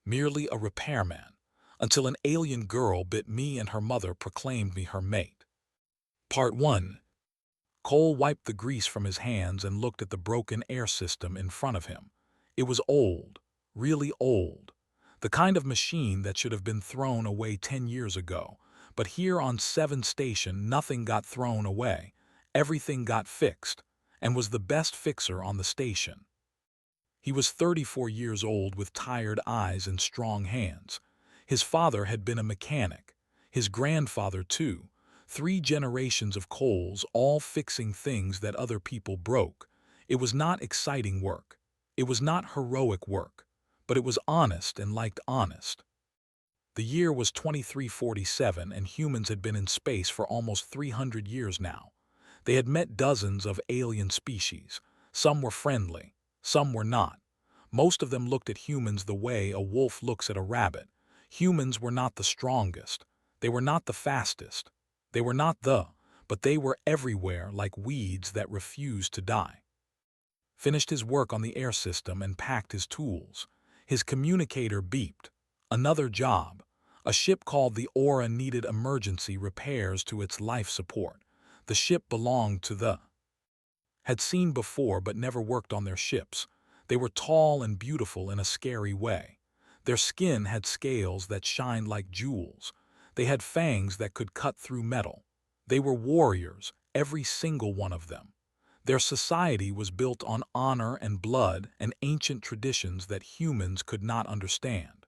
merely a repairman, until an alien girl bit me and her mother proclaimed me her mate. Part 1. Cole wiped the grease from his hands and looked at the broken air system in front of him. It was old, really old. The kind of machine that should have been thrown away 10 years ago. But here on 7 Station, nothing got thrown away. Everything got fixed, and was the best fixer on the station. He was 34 years old with tired eyes and strong hands. His father had been a mechanic. His grandfather, too. 3 generations of Coles, all fixing things that other people broke. It was not exciting work. It was not heroic work. But it was honest and liked honest. The year was 2347 and humans had been in space for almost 300 years now. They had met dozens of alien species. Some were friendly, some were not. Most of them looked at humans the way a wolf looks at a rabbit. Humans were not the strongest. They were not the fastest. They were not but they were everywhere like weeds that refused to die. Finished his work on the air system and packed his tools. His communicator beeped. Another job. A ship called the Aura needed emergency repairs to its life support. The ship belonged to the had seen before but never worked on their ships. They were tall and beautiful in a scary way. Their skin had scales that shined like jewels. They had fangs that could cut through metal. They were warriors, every single one of them. Their society was built on honor and blood and ancient traditions that humans could not understand.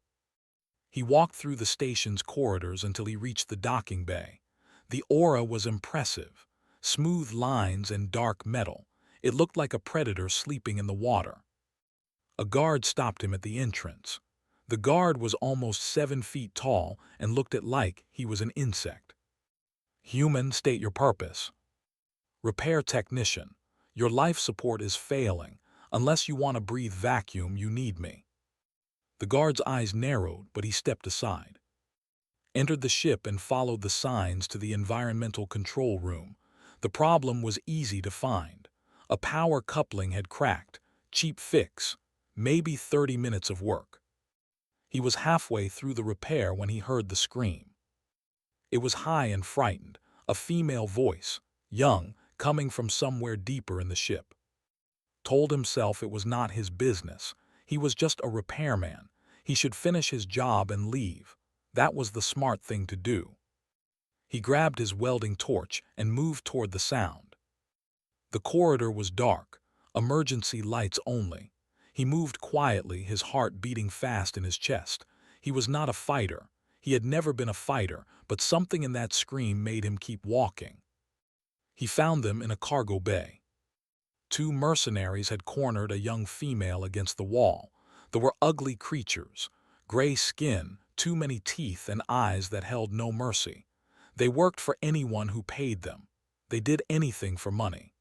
He walked through the station's corridors until he reached the docking bay. The aura was impressive. Smooth lines and dark metal. It looked like a predator sleeping in the water. A guard stopped him at the entrance. The guard was almost 7 feet tall and looked at like he was an insect. Human, state your purpose. Repair technician. Your life support is failing. Unless you want to breathe vacuum, you need me. The guard's eyes narrowed, but he stepped aside. Entered the ship and followed the signs to the environmental control room. The problem was easy to find. A power coupling had cracked. Cheap fix. Maybe 30 minutes of work. He was halfway through the repair when he heard the scream. It was high and frightened, a female voice, young, coming from somewhere deeper in the ship. Told himself it was not his business. He was just a repairman. He should finish his job and leave. That was the smart thing to do. He grabbed his welding torch and moved toward the sound. The corridor was dark, emergency lights only. He moved quietly, his heart beating fast in his chest. He was not a fighter. He had never been a fighter, but something in that scream made him keep walking. He found them in a cargo bay. 2 mercenaries had cornered a young female against the wall. They were ugly creatures, gray skin, too many teeth and eyes that held no mercy. They worked for anyone who paid them. They did anything for money.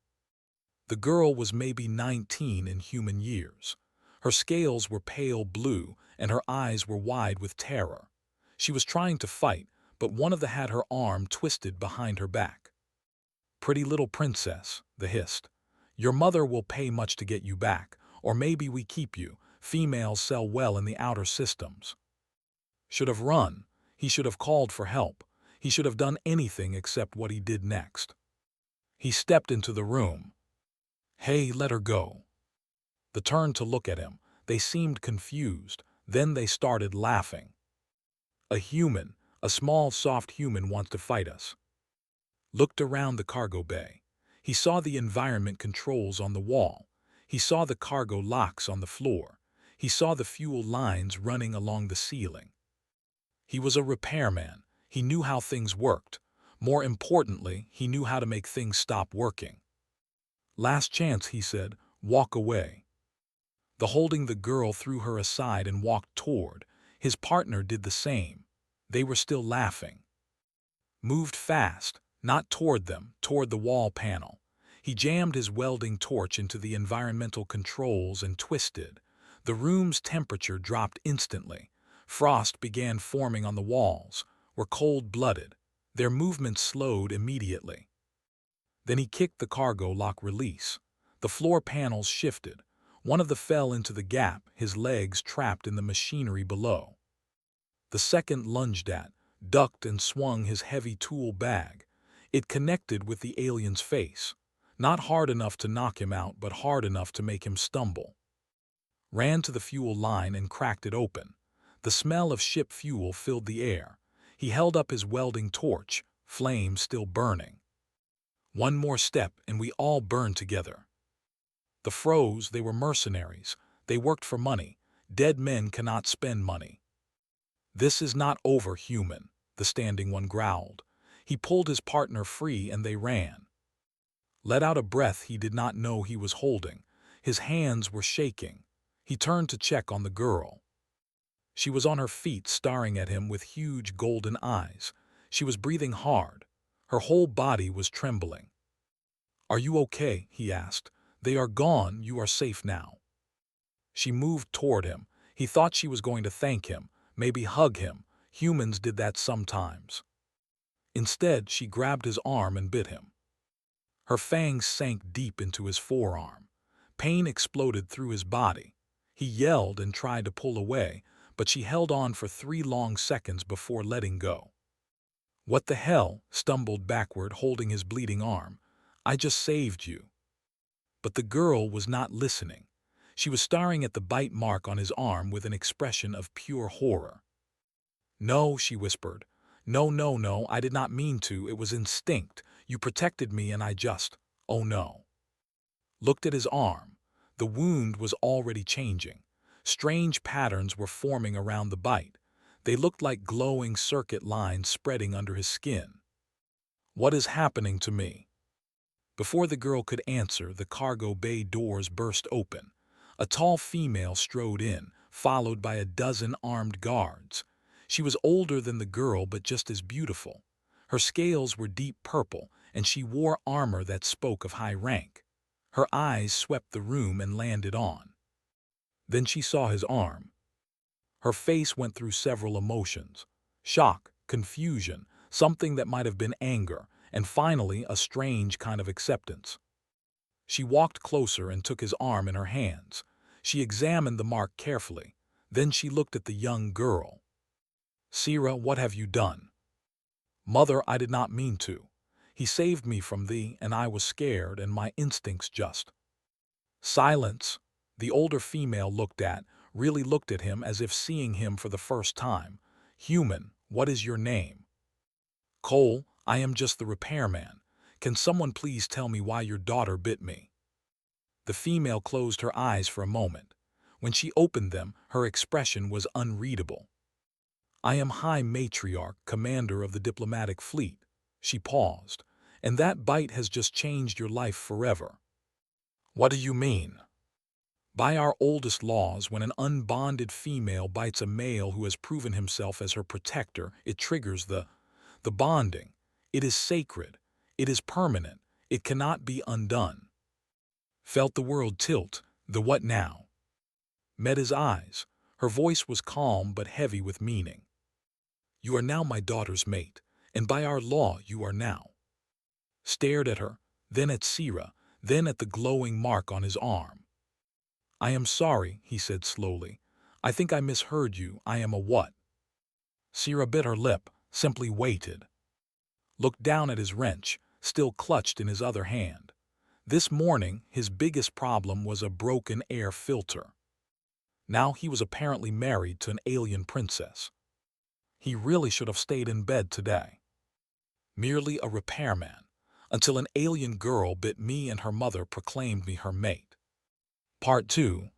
The girl was maybe 19 in human years. Her scales were pale blue and her eyes were wide with terror. She was trying to fight, but one of them had her arm twisted behind her back. "Pretty little princess," they hissed. "Your mother will pay much to get you back, or maybe we keep you. Females sell well in the outer systems." Should have run. He should have called for help. He should have done anything except what he did next. He stepped into the room. "Hey, let her go." They turned to look at him. They seemed confused. Then they started laughing. "A human, a small, soft human wants to fight us." Looked around the cargo bay. He saw the environment controls on the wall. He saw the cargo locks on the floor. He saw the fuel lines running along the ceiling. He was a repairman. He knew how things worked. More importantly, he knew how to make things stop working. "Last chance," he said. "Walk away." The holding the girl threw her aside and walked toward. His partner did the same. They were still laughing. Moved fast, not toward them, toward the wall panel. He jammed his welding torch into the environmental controls and twisted. The room's temperature dropped instantly. Frost began forming on the walls, were cold-blooded. Their movement slowed immediately. Then he kicked the cargo lock release. The floor panels shifted. One of them fell into the gap, his legs trapped in the machinery below. The second lunged at, ducked and swung his heavy tool bag. It connected with the alien's face, not hard enough to knock him out, but hard enough to make him stumble. Ran to the fuel line and cracked it open. The smell of ship fuel filled the air. He held up his welding torch, flame still burning. One more step and we all burned together. The froze, they were mercenaries. They worked for money. Dead men cannot spend money. This is not over, human, the standing one growled. He pulled his partner free and they ran. Let out a breath he did not know he was holding. His hands were shaking. He turned to check on the girl. She was on her feet, staring at him with huge golden eyes. She was breathing hard. Her whole body was trembling. "Are you okay?" he asked. "They are gone. You are safe now." She moved toward him. He thought she was going to thank him, maybe hug him. Humans did that sometimes. Instead, she grabbed his arm and bit him. Her fangs sank deep into his forearm. Pain exploded through his body. He yelled and tried to pull away, but she held on for 3 long seconds before letting go. "What the hell?" stumbled backward, holding his bleeding arm. "I just saved you." But the girl was not listening. She was staring at the bite mark on his arm with an expression of pure horror. "No," she whispered. "No, no, no, I did not mean to. It was instinct. You protected me and I just... oh no." Looked at his arm. The wound was already changing. Strange patterns were forming around the bite. They looked like glowing circuit lines spreading under his skin. "What is happening to me?" Before the girl could answer, the cargo bay doors burst open. A tall female strode in, followed by a dozen armed guards. She was older than the girl, but just as beautiful. Her scales were deep purple, and she wore armor that spoke of high rank. Her eyes swept the room and landed on. Then she saw his arm. Her face went through several emotions: shock, confusion, something that might have been anger, and finally a strange kind of acceptance. She walked closer and took his arm in her hands. She examined the mark carefully. Then she looked at the young girl. "Sira, what have you done?" "Mother, I did not mean to. He saved me from thee, and I was scared, and my instincts just..." "Silence." The older female really looked at him as if seeing him for the first time. "Human, what is your name?" "Cole, I am just the repairman. Can someone please tell me why your daughter bit me?" The female closed her eyes for a moment. When she opened them, her expression was unreadable. "I am High Matriarch, commander of the diplomatic fleet." She paused. "And that bite has just changed your life forever." "What do you mean?" "By our oldest laws, when an unbonded female bites a male who has proven himself as her protector, it triggers the bonding. It is sacred. It is permanent. It cannot be undone." Felt the world tilt. The what now? Met his eyes. Her voice was calm but heavy with meaning. "You are now my daughter's mate, and by our law you are now." Stared at her, then at Sira, then at the glowing mark on his arm. "I am sorry," he said slowly. "I think I misheard you. I am a what?" Sira bit her lip, simply waited. Looked down at his wrench, still clutched in his other hand. This morning, his biggest problem was a broken air filter. Now he was apparently married to an alien princess. He really should have stayed in bed today. Merely a repairman, until an alien girl bit me and her mother proclaimed me her mate. Part 2.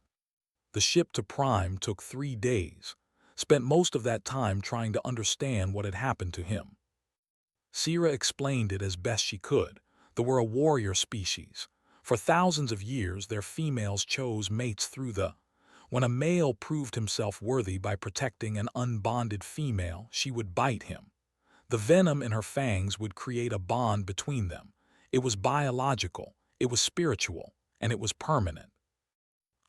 The ship to Prime took 3 days. Spent most of that time trying to understand what had happened to him. Sira explained it as best she could. They were a warrior species. For thousands of years, their females chose mates through the... When a male proved himself worthy by protecting an unbonded female, she would bite him. The venom in her fangs would create a bond between them. It was biological, it was spiritual, and it was permanent.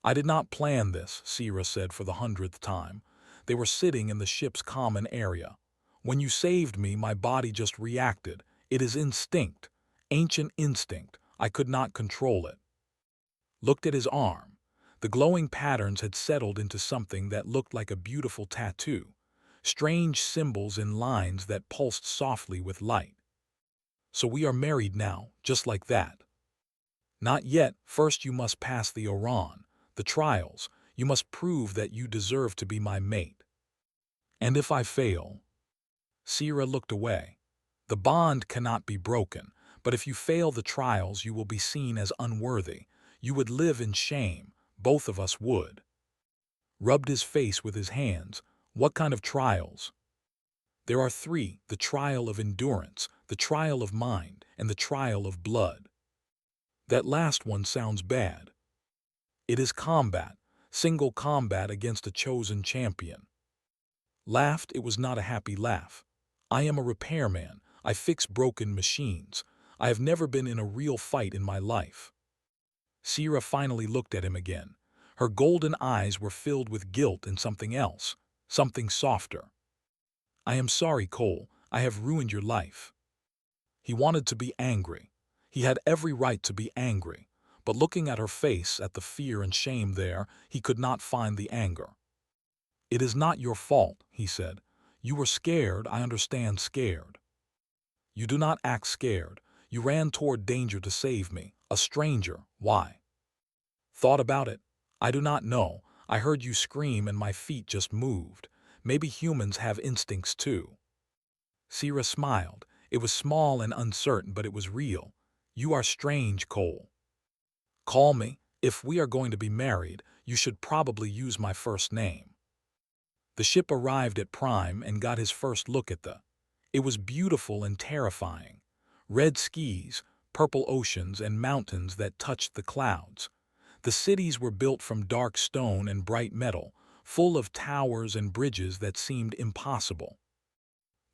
"I did not plan this," Sira said for the 100th time. They were sitting in the ship's common area. "When you saved me, my body just reacted. It is instinct, ancient instinct. I could not control it." Looked at his arm. The glowing patterns had settled into something that looked like a beautiful tattoo, strange symbols in lines that pulsed softly with light. So we are married now, just like that. Not yet. First you must pass the Oran, the trials. You must prove that you deserve to be my mate. And if I fail? Sira looked away. The bond cannot be broken, but if you fail the trials you will be seen as unworthy. You would live in shame. Both of us would. Rubbed his face with his hands. What kind of trials? There are three: the trial of endurance, the trial of mind, and the trial of blood. That last one sounds bad. It is combat, single combat against a chosen champion. Laughed. It was not a happy laugh. I am a repairman. I fix broken machines. I have never been in a real fight in my life. Sira finally looked at him again. Her golden eyes were filled with guilt and something else, something softer. I am sorry, Cole. I have ruined your life. He wanted to be angry. He had every right to be angry, but looking at her face, at the fear and shame there, he could not find the anger. It is not your fault, he said. You were scared. I understand, scared. You do not act scared. You ran toward danger to save me, a stranger. Why? Thought about it. I do not know. I heard you scream and my feet just moved. Maybe humans have instincts too. Sira smiled. It was small and uncertain, but it was real. You are strange, Cole. Call me. If we are going to be married, you should probably use my first name. The ship arrived at Prime and got his first look at the. It was beautiful and terrifying. Red skis, purple oceans, and mountains that touched the clouds. The cities were built from dark stone and bright metal, full of towers and bridges that seemed impossible.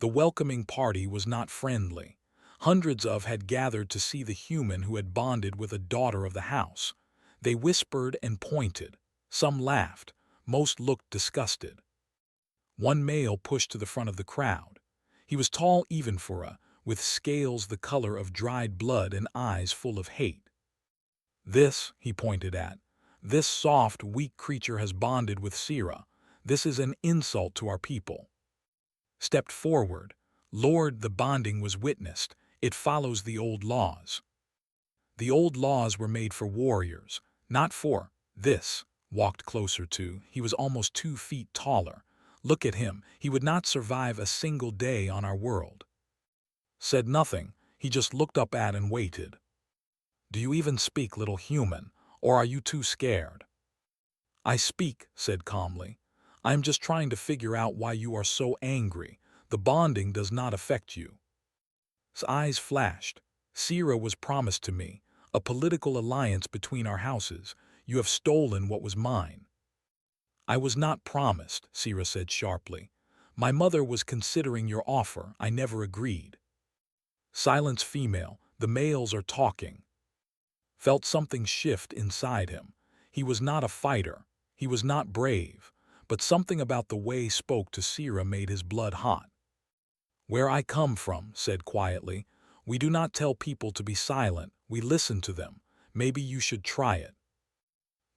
The welcoming party was not friendly. Hundreds of had gathered to see the human who had bonded with a daughter of the house. They whispered and pointed. Some laughed. Most looked disgusted. One male pushed to the front of the crowd. He was tall even for a, with scales the color of dried blood and eyes full of hate. This, he pointed at, this soft, weak creature has bonded with Sira. This is an insult to our people. Stepped forward. Lord, the bonding was witnessed. It follows the old laws. The old laws were made for warriors, not for this. Walked closer to. He was almost 2 feet taller. Look at him. He would not survive a single day on our world. Said nothing. He just looked up at and waited. Do you even speak, little human, or are you too scared? I speak, said calmly. I am just trying to figure out why you are so angry. The bonding does not affect you. His eyes flashed. Sira was promised to me, a political alliance between our houses. You have stolen what was mine. I was not promised, Sira said sharply. My mother was considering your offer. I never agreed. Silence. Female. The males are talking. Felt something shift inside him. He was not a fighter. He was not brave. But something about the way he spoke to Sira made his blood hot. Where I come from, said quietly, we do not tell people to be silent. We listen to them. Maybe you should try it.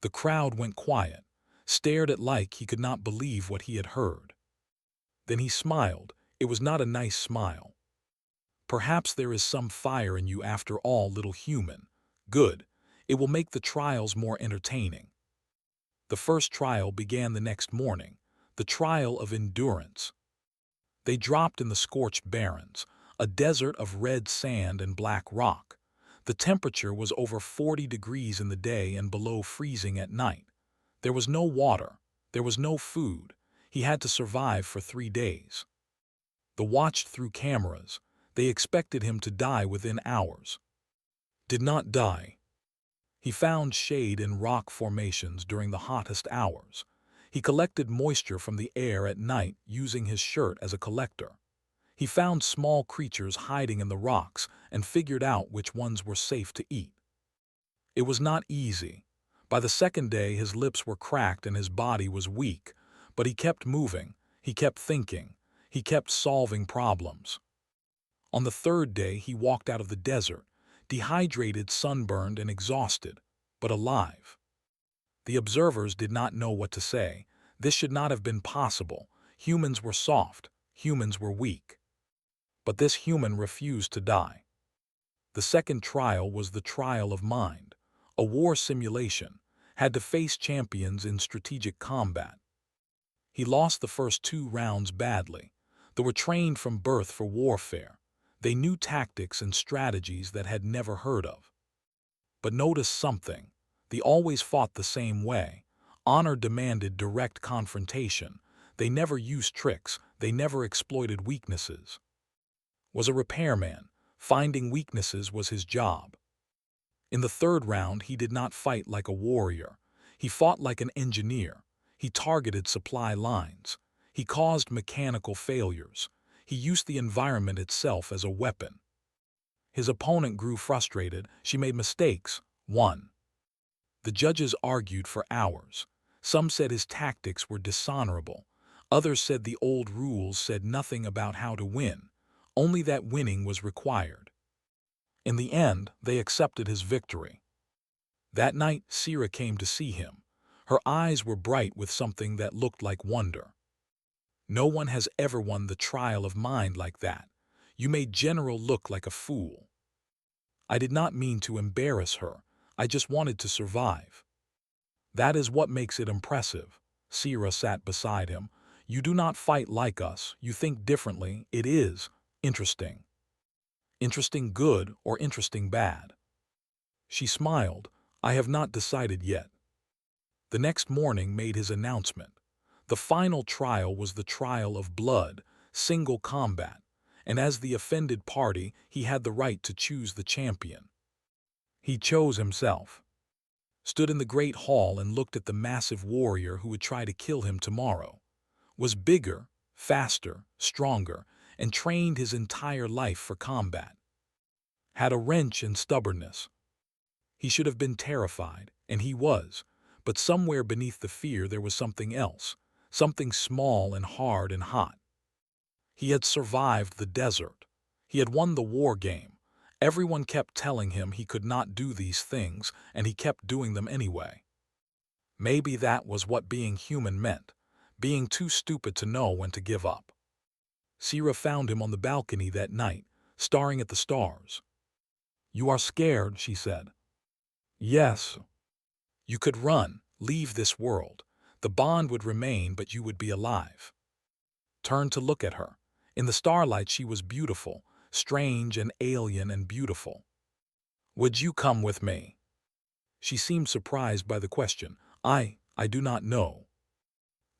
The crowd went quiet, stared at like he could not believe what he had heard. Then he smiled. It was not a nice smile. Perhaps there is some fire in you after all, little human. Good. It will make the trials more entertaining. The first trial began the next morning, the trial of endurance. They dropped in the scorched barrens, a desert of red sand and black rock. The temperature was over 40 degrees in the day and below freezing at night. There was no water. There was no food. He had to survive for 3 days. The watched through cameras. They expected him to die within hours. Did not die. He found shade in rock formations during the hottest hours. He collected moisture from the air at night using his shirt as a collector. He found small creatures hiding in the rocks and figured out which ones were safe to eat. It was not easy. By the second day his lips were cracked and his body was weak, but he kept moving, he kept thinking, he kept solving problems. On the third day he walked out of the desert, dehydrated, sunburned, and exhausted, but alive. The observers did not know what to say. This should not have been possible. Humans were soft. Humans were weak. But this human refused to die. The second trial was the trial of mind, a war simulation, had to face champions in strategic combat. He lost the first 2 rounds badly. They were trained from birth for warfare. They knew tactics and strategies that had never heard of. But notice something. They always fought the same way. Honor demanded direct confrontation. They never used tricks. They never exploited weaknesses. Was a repairman. Finding weaknesses was his job. In the 3rd round, he did not fight like a warrior. He fought like an engineer. He targeted supply lines. He caused mechanical failures. He used the environment itself as a weapon. His opponent grew frustrated. She made mistakes. Won. The judges argued for hours. Some said his tactics were dishonorable. Others said the old rules said nothing about how to win, only that winning was required. In the end, they accepted his victory. That night, Sira came to see him. Her eyes were bright with something that looked like wonder. No one has ever won the trial of mind like that. You made General look like a fool. I did not mean to embarrass her. I just wanted to survive. That is what makes it impressive. Sira sat beside him. You do not fight like us. You think differently. It is interesting. Interesting good or interesting bad? She smiled. I have not decided yet. The next morning made his announcement. The final trial was the trial of blood, single combat, and as the offended party, he had the right to choose the champion. He chose himself. Stood in the great hall and looked at the massive warrior who would try to kill him tomorrow. Was bigger, faster, stronger, and trained his entire life for combat. Had a wrench and stubbornness. He should have been terrified, and he was, but somewhere beneath the fear there was something else, something small and hard and hot. He had survived the desert. He had won the war game. Everyone kept telling him he could not do these things, and he kept doing them anyway. Maybe that was what being human meant, being too stupid to know when to give up. Sira found him on the balcony that night, staring at the stars. You are scared, she said. Yes. You could run, leave this world. The bond would remain, but you would be alive. Turned to look at her. In the starlight she was beautiful, strange and alien and beautiful. Would you come with me? She seemed surprised by the question. I do not know.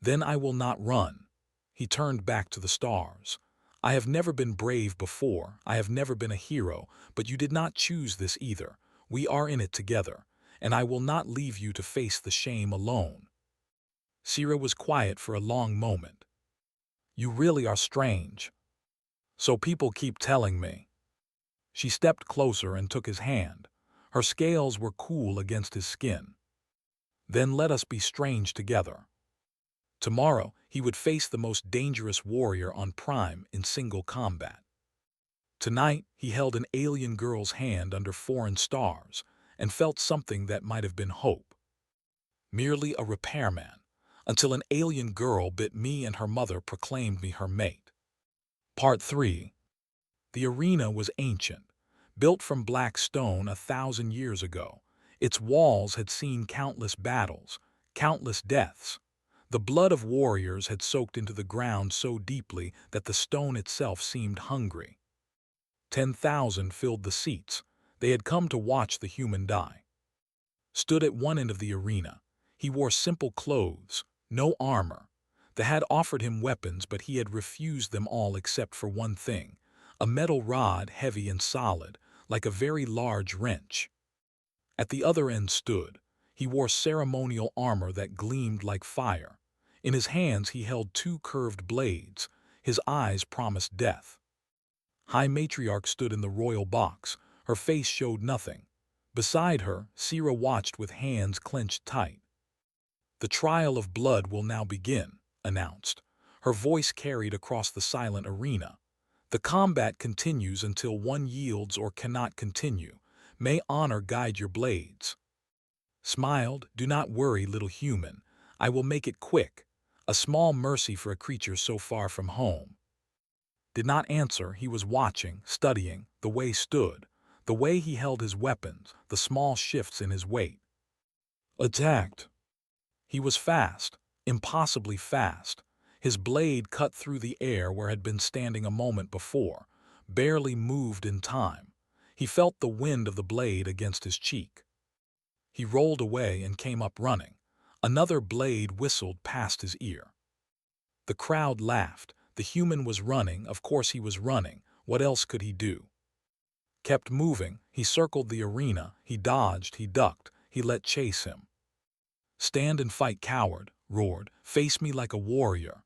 Then I will not run. He turned back to the stars. I have never been brave before. I have never been a hero, but you did not choose this either. We are in it together, and I will not leave you to face the shame alone. Sira was quiet for a long moment. You really are strange. So people keep telling me. She stepped closer and took his hand. Her scales were cool against his skin. Then let us be strange together. Tomorrow, he would face the most dangerous warrior on Prime in single combat. Tonight, he held an alien girl's hand under foreign stars and felt something that might have been hope. Merely a repairman, until an alien girl bit me and her mother proclaimed me her mate. Part 3. The arena was ancient, built from black stone 1,000 years ago. Its walls had seen countless battles, countless deaths. The blood of warriors had soaked into the ground so deeply that the stone itself seemed hungry. 10,000 filled the seats. They had come to watch the human die. Stood at one end of the arena. He wore simple clothes, no armor. The had offered him weapons, but he had refused them all except for one thing, a metal rod heavy and solid, like a very large wrench. At the other end stood. He wore ceremonial armor that gleamed like fire. In his hands he held 2 curved blades. His eyes promised death. High Matriarch stood in the royal box. Her face showed nothing. Beside her, Sira watched with hands clenched tight. The trial of blood will now begin, announced. Her voice carried across the silent arena. The combat continues until one yields or cannot continue. May honor guide your blades. Smiled, "Do not worry, little human. I will make it quick. A small mercy for a creature so far from home." Did not answer. He was watching, studying, the way stood, the way he held his weapons, the small shifts in his weight. Attacked. He was fast, impossibly fast. His blade cut through the air where had been standing a moment before, barely moved in time. He felt the wind of the blade against his cheek. He rolled away and came up running. Another blade whistled past his ear. The crowd laughed. The human was running. Of course he was running. What else could he do? Kept moving. He circled the arena. He dodged. He ducked. He let chase him. "Stand and fight, coward," roared. "Face me like a warrior."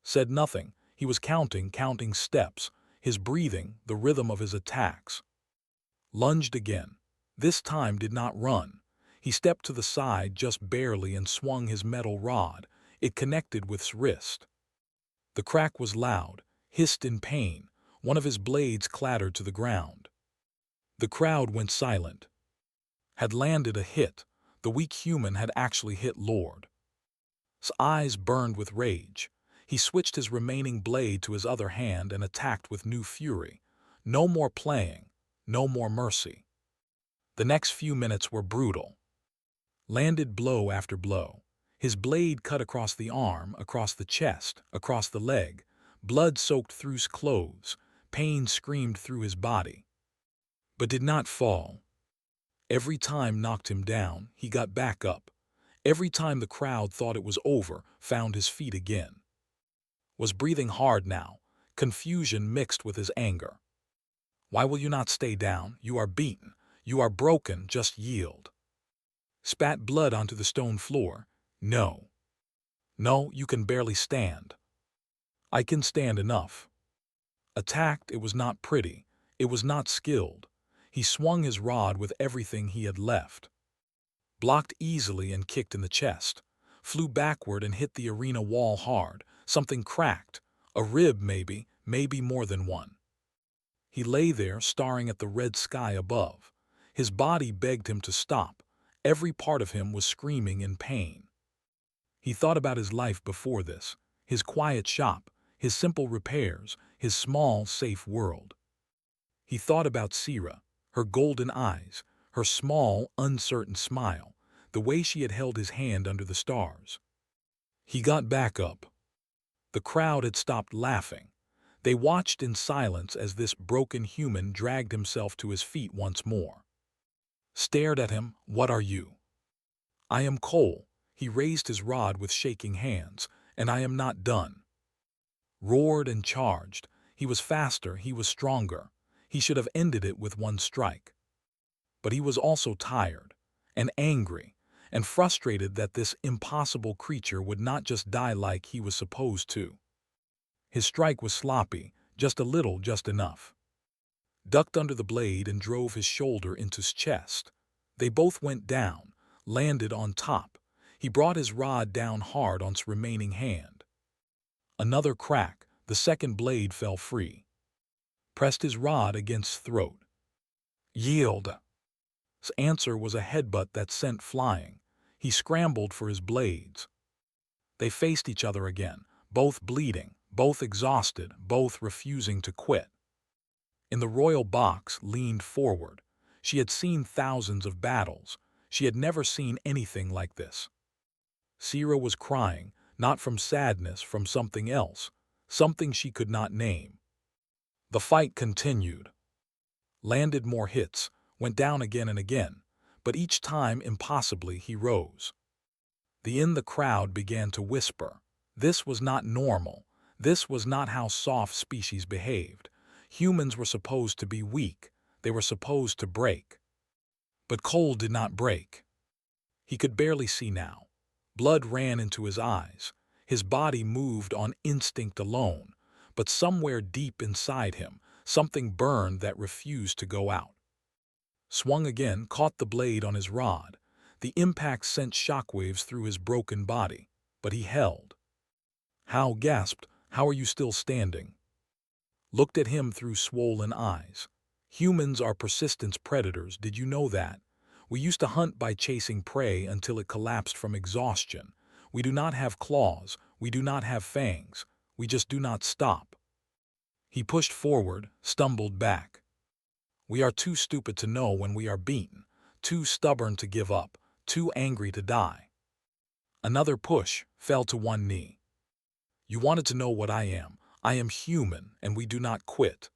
Said nothing. He was counting steps, his breathing, the rhythm of his attacks. Lunged again. This time did not run. He stepped to the side just barely and swung his metal rod. It connected with his wrist. The crack was loud, hissed in pain. One of his blades clattered to the ground. The crowd went silent. Had landed a hit. The weak human had actually hit Lord. His eyes burned with rage. He switched his remaining blade to his other hand and attacked with new fury. No more playing, no more mercy. The next few minutes were brutal. Landed blow after blow. His blade cut across the arm, across the chest, across the leg. Blood soaked through his clothes. Pain screamed through his body. But did not fall. Every time knocked him down, he got back up. Every time the crowd thought it was over, found his feet again. Was breathing hard now, confusion mixed with his anger. "Why will you not stay down? You are beaten. You are broken. Just yield." Spat blood onto the stone floor. "No. No, you can barely stand." "I can stand enough." Attacked, it was not pretty. It was not skilled. He swung his rod with everything he had left. Blocked easily and kicked in the chest. Flew backward and hit the arena wall hard. Something cracked. A rib maybe, maybe more than one. He lay there staring at the red sky above. His body begged him to stop. Every part of him was screaming in pain. He thought about his life before this, his quiet shop, his simple repairs, his small, safe world. He thought about Sira, her golden eyes, her small, uncertain smile, the way she had held his hand under the stars. He got back up. The crowd had stopped laughing. They watched in silence as this broken human dragged himself to his feet once more. Stared at him. "What are you?" "I am Cole." He raised his rod with shaking hands. "And I am not done." Roared and charged. He was faster, he was stronger. He should have ended it with one strike. But he was also tired, and angry, and frustrated that this impossible creature would not just die like he was supposed to. His strike was sloppy, just a little, just enough. Ducked under the blade and drove his shoulder into his chest. They both went down, landed on top. He brought his rod down hard on his remaining hand. Another crack, the second blade fell free. Pressed his rod against throat. "Yield." His answer was a headbutt that sent flying. He scrambled for his blades. They faced each other again, both bleeding, both exhausted, both refusing to quit. In the royal box leaned forward. She had seen thousands of battles. She had never seen anything like this. Sira was crying, not from sadness, from something else, something she could not name. The fight continued. Landed more hits, went down again and again, but each time impossibly he rose. The crowd began to whisper. This was not normal. This was not how soft species behaved. Humans were supposed to be weak. They were supposed to break. But Cole did not break. He could barely see now. Blood ran into his eyes. His body moved on instinct alone, but somewhere deep inside him, something burned that refused to go out. Swung again, caught the blade on his rod. The impact sent shockwaves through his broken body, but he held. Hal gasped, "How are you still standing?" Looked at him through swollen eyes. Humans are persistence predators, did you know that? We used to hunt by chasing prey until it collapsed from exhaustion. We do not have claws, we do not have fangs, we just do not stop. He pushed forward, stumbled back. We are too stupid to know when we are beaten, too stubborn to give up, too angry to die. Another push, fell to one knee. You wanted to know what I am. I am human, and we do not quit.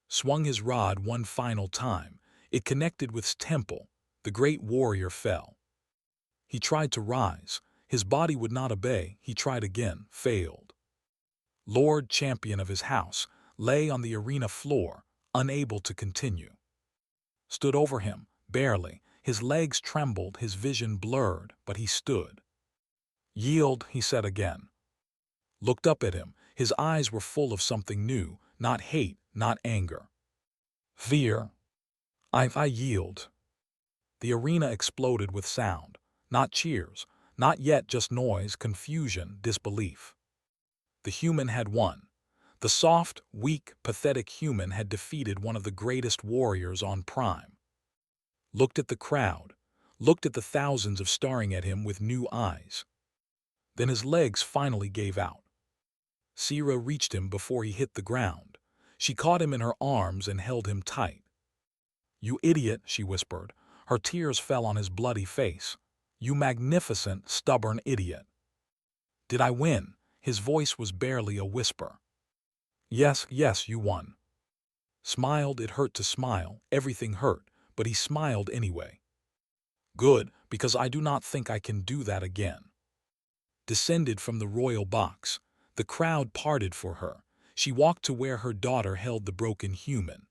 Swung his rod one final time. It connected with his temple. The great warrior fell. He tried to rise. His body would not obey. He tried again, failed. Lord champion of his house lay on the arena floor, unable to continue. Stood over him, barely. His legs trembled, his vision blurred, but he stood. Yield, he said again. Looked up at him. His eyes were full of something new, not hate, not anger. Fear. I yield. The arena exploded with sound. Not cheers, not yet just noise, confusion, disbelief. The human had won. The soft, weak, pathetic human had defeated one of the greatest warriors on Prime. Looked at the crowd, looked at the thousands of staring at him with new eyes. Then his legs finally gave out. Sira reached him before he hit the ground. She caught him in her arms and held him tight. You idiot, she whispered. Her tears fell on his bloody face. You magnificent, stubborn idiot. Did I win? His voice was barely a whisper. Yes, yes, you won. Smiled, it hurt to smile, everything hurt, but he smiled anyway. Good, because I do not think I can do that again. Descended from the royal box. The crowd parted for her. She walked to where her daughter held the broken human.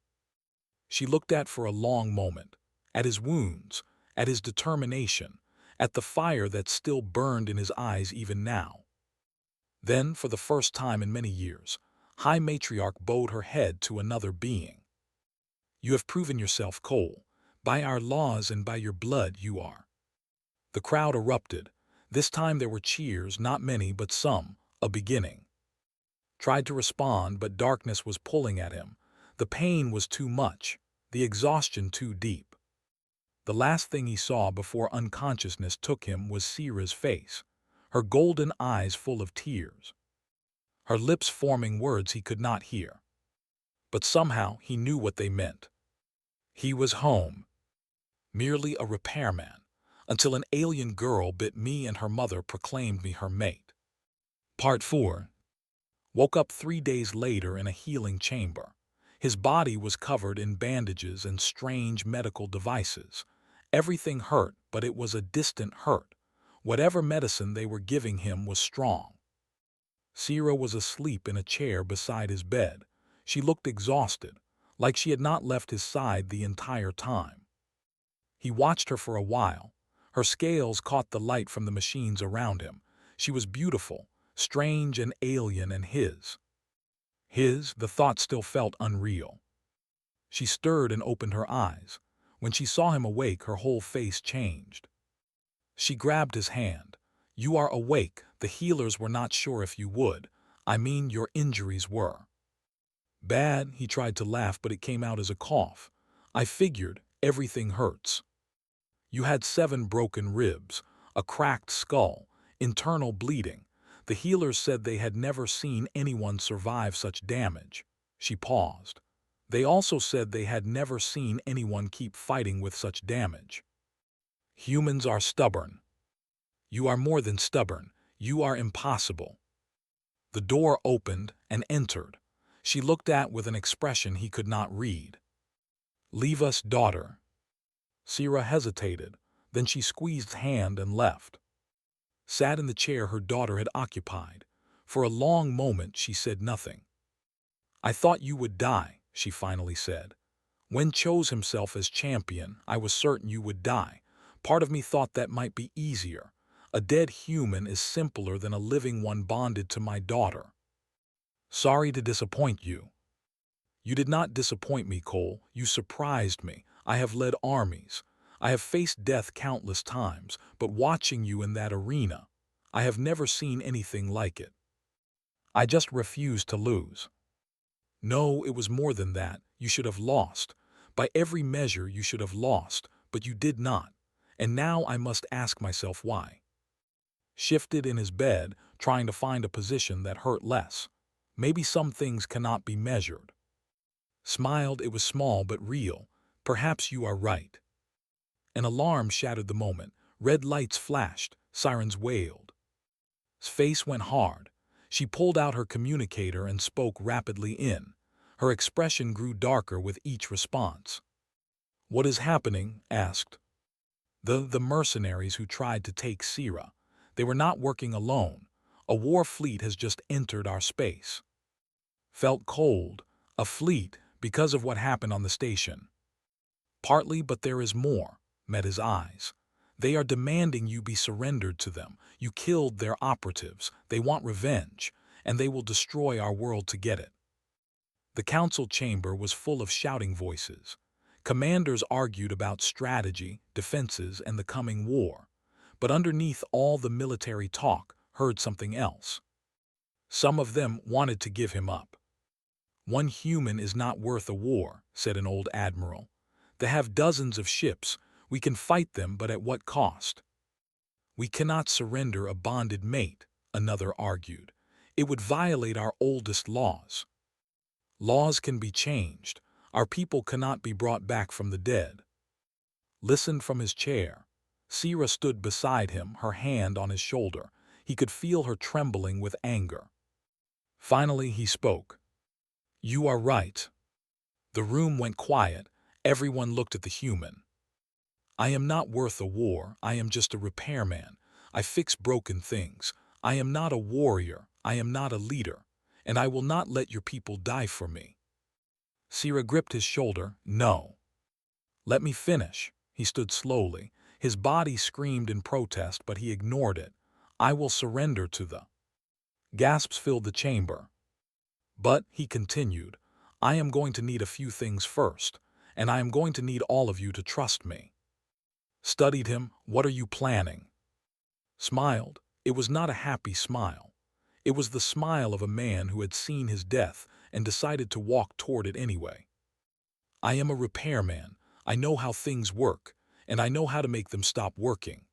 She looked at for a long moment, at his wounds, at his determination, at the fire that still burned in his eyes even now. Then, for the first time in many years, High Matriarch bowed her head to another being. You have proven yourself, Cole. By our laws and by your blood you are. The crowd erupted. This time there were cheers, not many but some, a beginning. Tried to respond, but darkness was pulling at him. The pain was too much, the exhaustion too deep. The last thing he saw before unconsciousness took him was Sira's face, her golden eyes full of tears. Her lips forming words he could not hear. But somehow he knew what they meant. He was home. Merely a repairman, until an alien girl bit me and her mother proclaimed me her mate. Part 4. Woke up 3 days later in a healing chamber. His body was covered in bandages and strange medical devices. Everything hurt, but it was a distant hurt. Whatever medicine they were giving him was strong. Sira was asleep in a chair beside his bed. She looked exhausted, like she had not left his side the entire time. He watched her for a while. Her scales caught the light from the machines around him. She was beautiful, strange and alien, and the thought still felt unreal. She stirred and opened her eyes. When she saw him awake, her whole face changed. She grabbed his hand. You are awake. The healers were not sure if you would. I mean, your injuries were. Bad, he tried to laugh, but it came out as a cough. I figured, everything hurts. You had 7 broken ribs, a cracked skull, internal bleeding. The healers said they had never seen anyone survive such damage. She paused. They also said they had never seen anyone keep fighting with such damage. Humans are stubborn. You are more than stubborn. You are impossible. The door opened and entered. She looked at with an expression he could not read. Leave us, daughter. Sira hesitated. Then she squeezed his hand and left. Sat in the chair her daughter had occupied. For a long moment she said nothing. I thought you would die, she finally said. When chose himself as champion, I was certain you would die. Part of me thought that might be easier. A dead human is simpler than a living one bonded to my daughter. Sorry to disappoint you. You did not disappoint me, Cole. You surprised me. I have led armies. I have faced death countless times, but watching you in that arena, I have never seen anything like it. I just refused to lose. No, it was more than that. You should have lost. By every measure, you should have lost. but you did not, and now I must ask myself why. Shifted in his bed, trying to find a position that hurt less. Maybe some things cannot be measured. Smiled, it was small but real. Perhaps you are right. An alarm shattered the moment. Red lights flashed, sirens wailed. His face went hard. She pulled out her communicator and spoke rapidly in. Her expression grew darker with each response. "What is happening?" asked. The mercenaries who tried to take Syrah. They were not working alone. A war fleet has just entered our space. Felt cold. A fleet, because of what happened on the station. Partly, but there is more, met his eyes. They are demanding you be surrendered to them. You killed their operatives. They want revenge, and they will destroy our world to get it. The council chamber was full of shouting voices. Commanders argued about strategy, defenses, and the coming war. But underneath all the military talk, heard something else. Some of them wanted to give him up. "One human is not worth a war," said an old admiral. "They have dozens of ships. We can fight them, but at what cost?" "We cannot surrender a bonded mate," another argued. "It would violate our oldest laws." "Laws can be changed. Our people cannot be brought back from the dead." Listened from his chair. Syrah stood beside him, her hand on his shoulder. He could feel her trembling with anger. Finally he spoke. "You are right." The room went quiet. Everyone looked at the human. "I am not worth a war. I am just a repairman. I fix broken things. I am not a warrior. I am not a leader. And I will not let your people die for me." Syrah gripped his shoulder. "No. Let me finish." He stood slowly. His body screamed in protest, but he ignored it. "I will surrender to the—" Gasps filled the chamber. "But," he continued, "I am going to need a few things first, and I am going to need all of you to trust me." Studied him. "What are you planning?" Smiled. It was not a happy smile. It was the smile of a man who had seen his death and decided to walk toward it anyway. "I am a repairman. I know how things work, and I know how to make them stop working."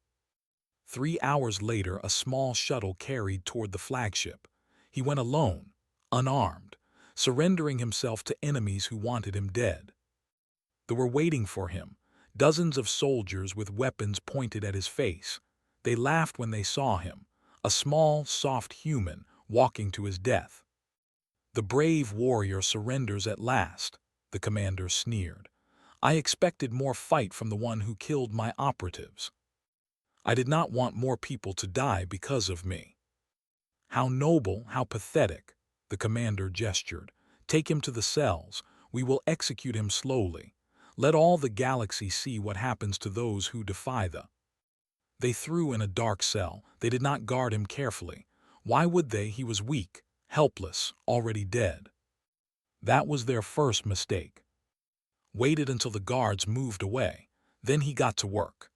3 hours later, a small shuttle carried toward the flagship. He went alone, unarmed, surrendering himself to enemies who wanted him dead. They were waiting for him, dozens of soldiers with weapons pointed at his face. They laughed when they saw him, a small, soft human walking to his death. "The brave warrior surrenders at last," the commander sneered. "I expected more fight from the one who killed my operatives. I did not want more people to die because of me." "How noble, how pathetic," the commander gestured. "Take him to the cells. We will execute him slowly. Let all the galaxy see what happens to those who defy the—" They threw in a dark cell. They did not guard him carefully. Why would they? He was weak, helpless, already dead. That was their first mistake. Waited until the guards moved away. Then he got to work.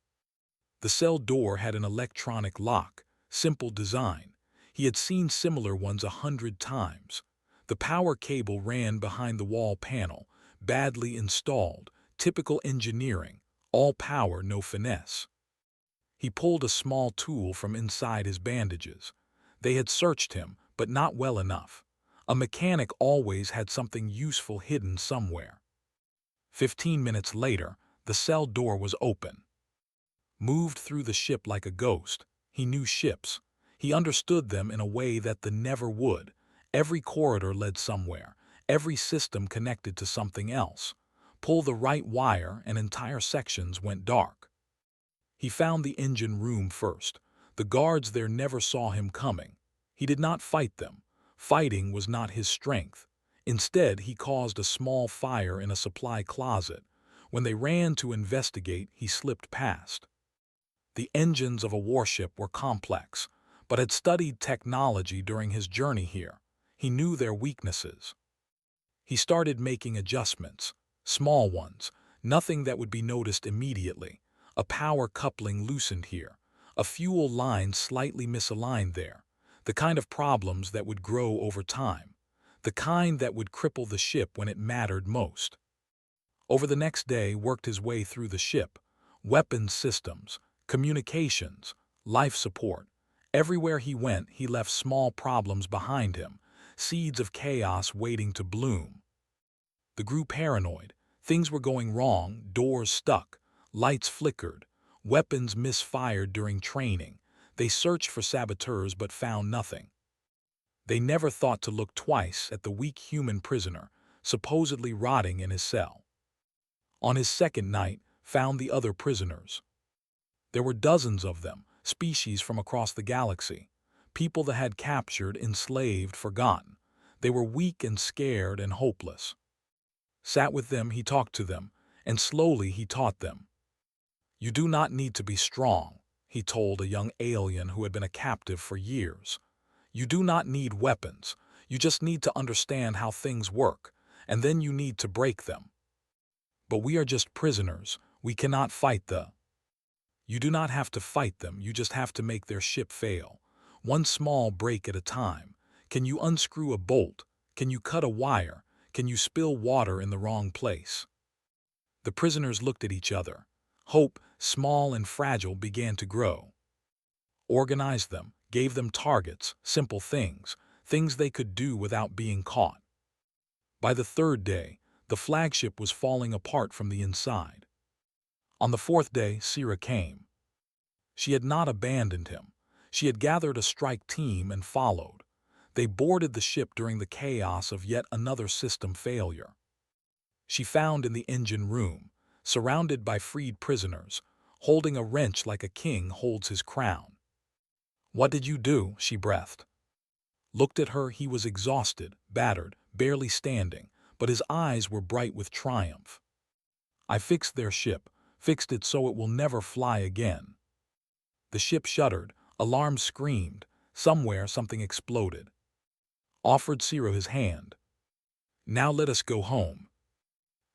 The cell door had an electronic lock, simple design. He had seen similar ones 100 times. The power cable ran behind the wall panel, badly installed, typical engineering, all power, no finesse. He pulled a small tool from inside his bandages. They had searched him, but not well enough. A mechanic always had something useful hidden somewhere. 15 minutes later, the cell door was open. Moved through the ship like a ghost. He knew ships. He understood them in a way that the never would. Every corridor led somewhere. Every system connected to something else. Pull the right wire and entire sections went dark. He found the engine room first. The guards there never saw him coming. He did not fight them. Fighting was not his strength. Instead, he caused a small fire in a supply closet. When they ran to investigate, he slipped past. The engines of a warship were complex, but had studied technology during his journey here. He knew their weaknesses. He started making adjustments, small ones, nothing that would be noticed immediately. A power coupling loosened here, a fuel line slightly misaligned there, the kind of problems that would grow over time, the kind that would cripple the ship when it mattered most. Over the next day, worked his way through the ship, weapons systems, communications, life support. Everywhere he went, he left small problems behind him, seeds of chaos waiting to bloom. The grew paranoid. Things were going wrong, doors stuck, lights flickered, weapons misfired during training. They searched for saboteurs but found nothing. They never thought to look twice at the weak human prisoner, supposedly rotting in his cell. On his second night, found the other prisoners. There were dozens of them, species from across the galaxy, people that had captured, enslaved, forgotten. They were weak and scared and hopeless. Sat with them, he talked to them, and slowly he taught them. You do not need to be strong, he told a young alien who had been a captive for years. You do not need weapons, you just need to understand how things work, and then you need to break them. But we are just prisoners, we cannot fight the... You do not have to fight them, you just have to make their ship fail. One small break at a time. Can you unscrew a bolt? Can you cut a wire? Can you spill water in the wrong place? The prisoners looked at each other. Hope, small and fragile, began to grow. Organized them, gave them targets, simple things, things they could do without being caught. By the third day, the flagship was falling apart from the inside. On the fourth day, Sira came. She had not abandoned him. She had gathered a strike team and followed. They boarded the ship during the chaos of yet another system failure. She found in the engine room, surrounded by freed prisoners, holding a wrench like a king holds his crown. What did you do? She breathed. Looked at her, he was exhausted, battered, barely standing, but his eyes were bright with triumph. I fixed their ship, fixed it so it will never fly again. The ship shuddered, alarms screamed, somewhere something exploded. Offered Ciro his hand. Now let us go home.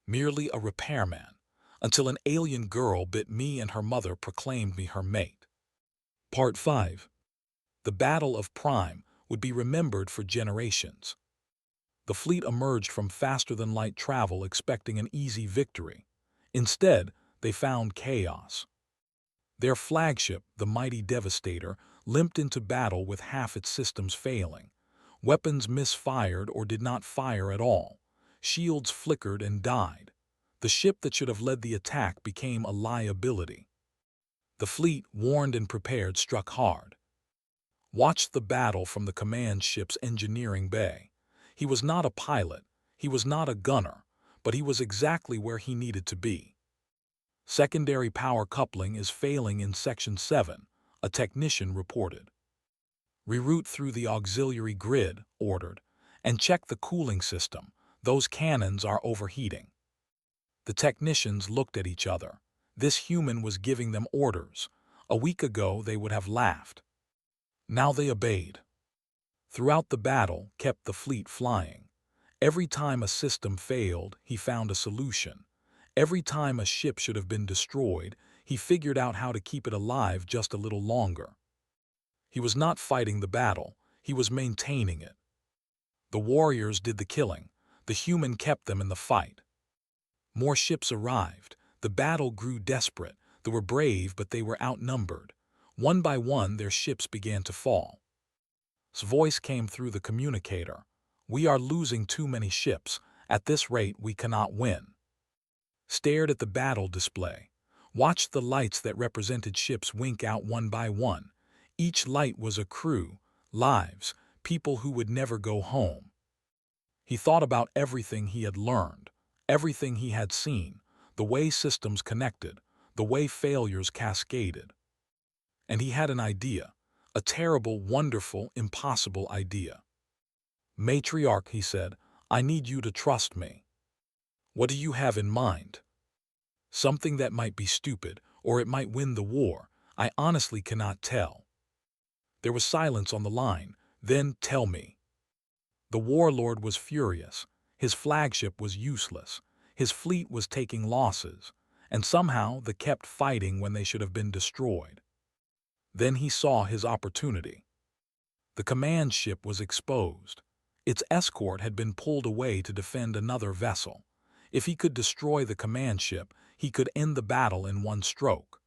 Merely a repairman, until an alien girl bit me and her mother proclaimed me her mate. Part 5. The Battle of Prime would be remembered for generations. The fleet emerged from faster-than-light travel expecting an easy victory. Instead, they found chaos. Their flagship, the mighty Devastator, limped into battle with half its systems failing. Weapons misfired or did not fire at all. Shields flickered and died. The ship that should have led the attack became a liability. The fleet, warned and prepared, struck hard. Watched the battle from the command ship's engineering bay. He was not a pilot, he was not a gunner, but he was exactly where he needed to be. Secondary power coupling is failing in Section 7, a technician reported. Reroute through the auxiliary grid, ordered, and check the cooling system. Those cannons are overheating. The technicians looked at each other. This human was giving them orders. A week ago they would have laughed. Now they obeyed. Throughout the battle, kept the fleet flying. Every time a system failed, he found a solution. Every time a ship should have been destroyed, he figured out how to keep it alive just a little longer. He was not fighting the battle, he was maintaining it. The warriors did the killing, the human kept them in the fight. More ships arrived, the battle grew desperate, they were brave but they were outnumbered. One by one their ships began to fall. His voice came through the communicator. We are losing too many ships, at this rate we cannot win. Stared at the battle display. Watched the lights that represented ships wink out one by one. Each light was a crew, lives, people who would never go home. He thought about everything he had learned, everything he had seen, the way systems connected, the way failures cascaded. And he had an idea, a terrible, wonderful, impossible idea. Matriarch, he said, I need you to trust me. What do you have in mind? Something that might be stupid, or it might win the war. I honestly cannot tell. There was silence on the line. Then tell me. The warlord was furious. His flagship was useless. His fleet was taking losses. And somehow they kept fighting when they should have been destroyed. Then he saw his opportunity. The command ship was exposed. Its escort had been pulled away to defend another vessel. If he could destroy the command ship, he could end the battle in one stroke.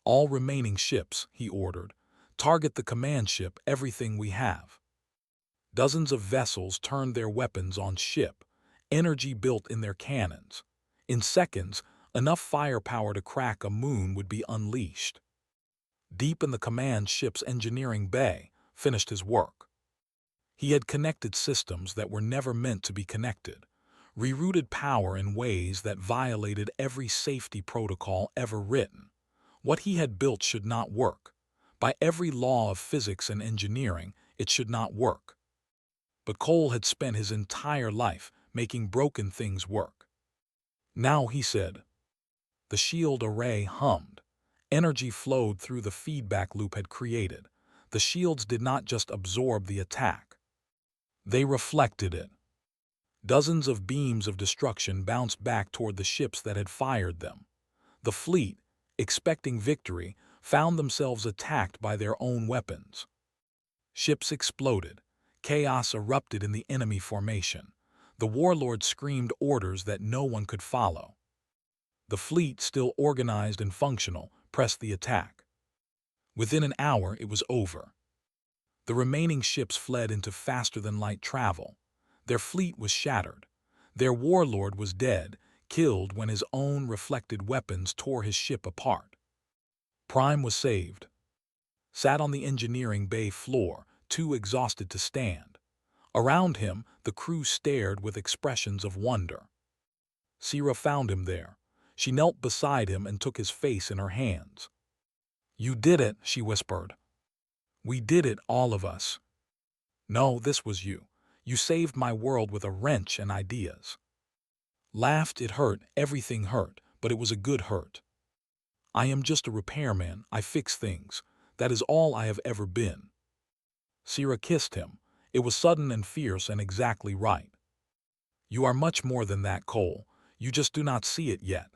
"All remaining ships," he ordered, "target the command ship, everything we have." Dozens of vessels turned their weapons on ship, energy built in their cannons. In seconds, enough firepower to crack a moon would be unleashed. Deep in the command ship's engineering bay, finished his work. He had connected systems that were never meant to be connected, rerouted power in ways that violated every safety protocol ever written. What he had built should not work. By every law of physics and engineering, it should not work. But Cole had spent his entire life making broken things work. "Now," he said. The shield array hummed. Energy flowed through the feedback loop had created. The shields did not just absorb the attack. They reflected it. Dozens of beams of destruction bounced back toward the ships that had fired them. The fleet, expecting victory, found themselves attacked by their own weapons. Ships exploded. Chaos erupted in the enemy formation. The warlord screamed orders that no one could follow. The fleet, still organized and functional, pressed the attack. Within an hour, it was over. The remaining ships fled into faster-than-light travel. Their fleet was shattered. Their warlord was dead, killed when his own reflected weapons tore his ship apart. Prime was saved. Sat on the engineering bay floor, too exhausted to stand. Around him, the crew stared with expressions of wonder. Sira found him there. She knelt beside him and took his face in her hands. "You did it," she whispered. "We did it, all of us. No, this was you. You saved my world with a wrench and ideas." Laughed, it hurt, everything hurt, but it was a good hurt. "I am just a repairman, I fix things. That is all I have ever been." Sira kissed him. It was sudden and fierce and exactly right. "You are much more than that, Cole. You just do not see it yet."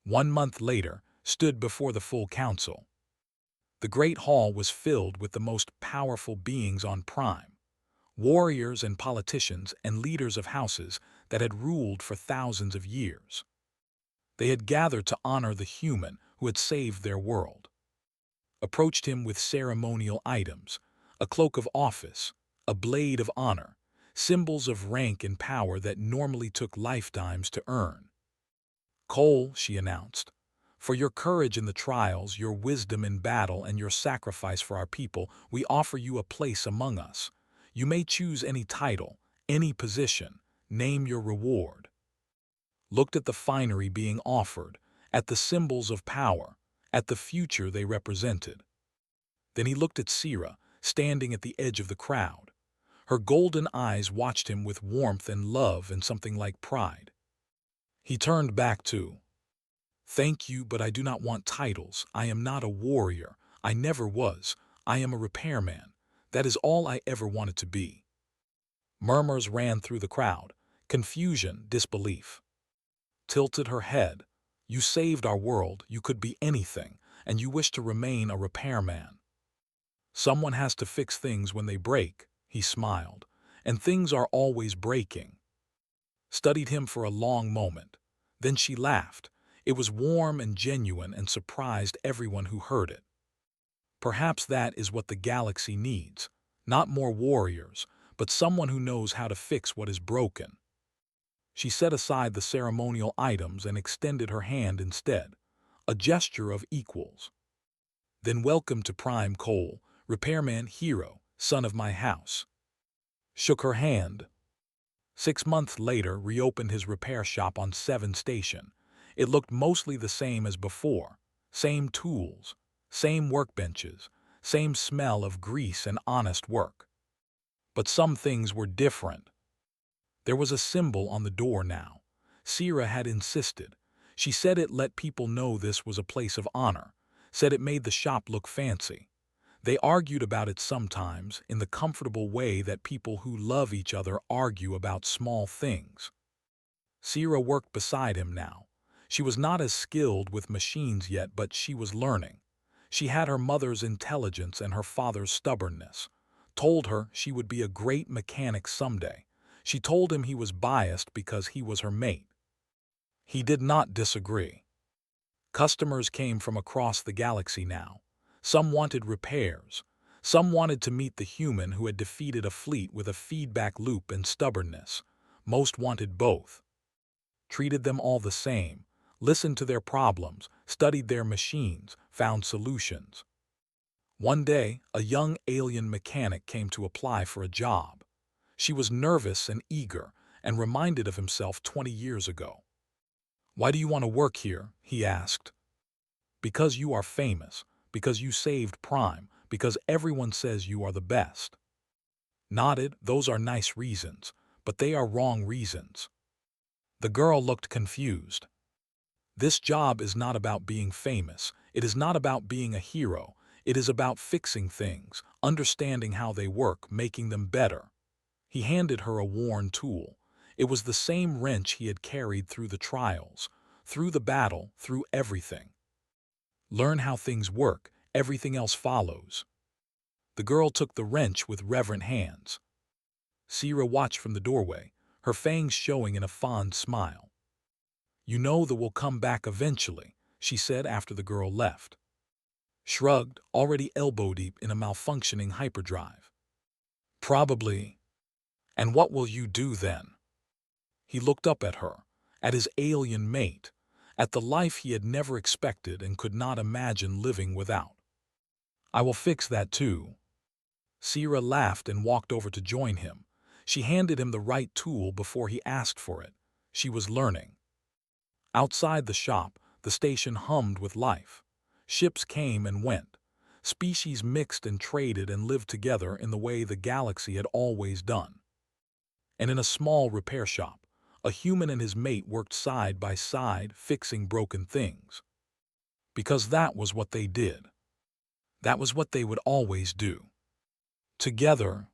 1 month later, stood before the full council. The great hall was filled with the most powerful beings on Prime. Warriors and politicians and leaders of houses that had ruled for thousands of years. They had gathered to honor the human who had saved their world. Approached him with ceremonial items, a cloak of office, a blade of honor, symbols of rank and power that normally took lifetimes to earn. "Cole," she announced, "for your courage in the trials, your wisdom in battle, and your sacrifice for our people, we offer you a place among us. You may choose any title, any position, name your reward." Looked at the finery being offered, at the symbols of power, at the future they represented. Then he looked at Sira, standing at the edge of the crowd. Her golden eyes watched him with warmth and love and something like pride. He turned back to, "Thank you, but I do not want titles. I am not a warrior. I never was. I am a repairman. That is all I ever wanted to be." Murmurs ran through the crowd, confusion, disbelief. Tilted her head. "You saved our world, you could be anything, and you wish to remain a repairman." "Someone has to fix things when they break," he smiled, "and things are always breaking." Studied him for a long moment. Then she laughed. It was warm and genuine and surprised everyone who heard it. "Perhaps that is what the galaxy needs. Not more warriors, but someone who knows how to fix what is broken." She set aside the ceremonial items and extended her hand instead, a gesture of equals. "Then welcome to Prime, Cole, repairman hero, son of my house." Shook her hand. 6 months later, reopened his repair shop on 7 Station. It looked mostly the same as before. Same tools, same workbenches, same smell of grease and honest work. But some things were different. There was a symbol on the door now. Sira had insisted. She said it let people know this was a place of honor, said it made the shop look fancy. They argued about it sometimes, in the comfortable way that people who love each other argue about small things. Sira worked beside him now. She was not as skilled with machines yet, but she was learning. She had her mother's intelligence and her father's stubbornness. Told her she would be a great mechanic someday. She told him he was biased because he was her mate. He did not disagree. Customers came from across the galaxy now. Some wanted repairs. Some wanted to meet the human who had defeated a fleet with a feedback loop and stubbornness. Most wanted both. Treated them all the same, listened to their problems, studied their machines, found solutions. One day, a young alien mechanic came to apply for a job. She was nervous and eager, and reminded of himself 20 years ago. "Why do you want to work here?" he asked. "Because you are famous, because you saved Prime, because everyone says you are the best." Nodded, "Those are nice reasons, but they are wrong reasons." The girl looked confused. "This job is not about being famous. It is not about being a hero. It is about fixing things, understanding how they work, making them better." He handed her a worn tool. It was the same wrench he had carried through the trials, through the battle, through everything. "Learn how things work, everything else follows." The girl took the wrench with reverent hands. Sierra watched from the doorway, her fangs showing in a fond smile. "You know that we'll come back eventually," she said after the girl left. Shrugged, already elbow-deep in a malfunctioning hyperdrive. "Probably. And what will you do then?" He looked up at her, at his alien mate, at the life he had never expected and could not imagine living without. "I will fix that too." Sierra laughed and walked over to join him. She handed him the right tool before he asked for it. She was learning. Outside the shop, the station hummed with life. Ships came and went. Species mixed and traded and lived together in the way the galaxy had always done. And in a small repair shop, a human and his mate worked side by side, fixing broken things. Because that was what they did. That was what they would always do. Together,